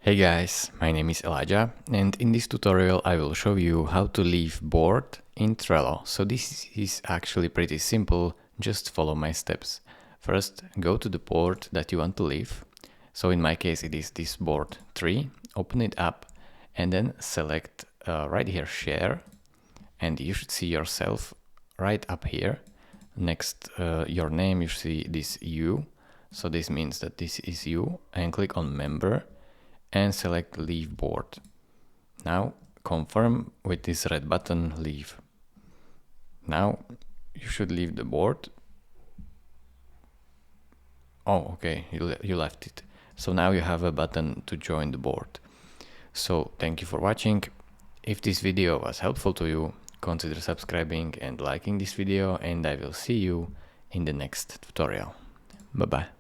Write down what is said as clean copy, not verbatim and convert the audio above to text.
Hey guys, my name is Elijah, and in this tutorial I will show you how to leave board in Trello. So this is actually pretty simple, just follow my steps. First, go to the board that you want to leave. So in my case it is this board 3, open it up and then select right here share, and you should see yourself right up here. Next your name, you see this U, so this means that this is you, and click on member and select leave board. Now confirm with this red button leave. Now you should leave the board. Oh, okay, you left it. So now you have a button to join the board. So thank you for watching. If this video was helpful to you, consider subscribing and liking this video, and I will see you in the next tutorial. Bye bye.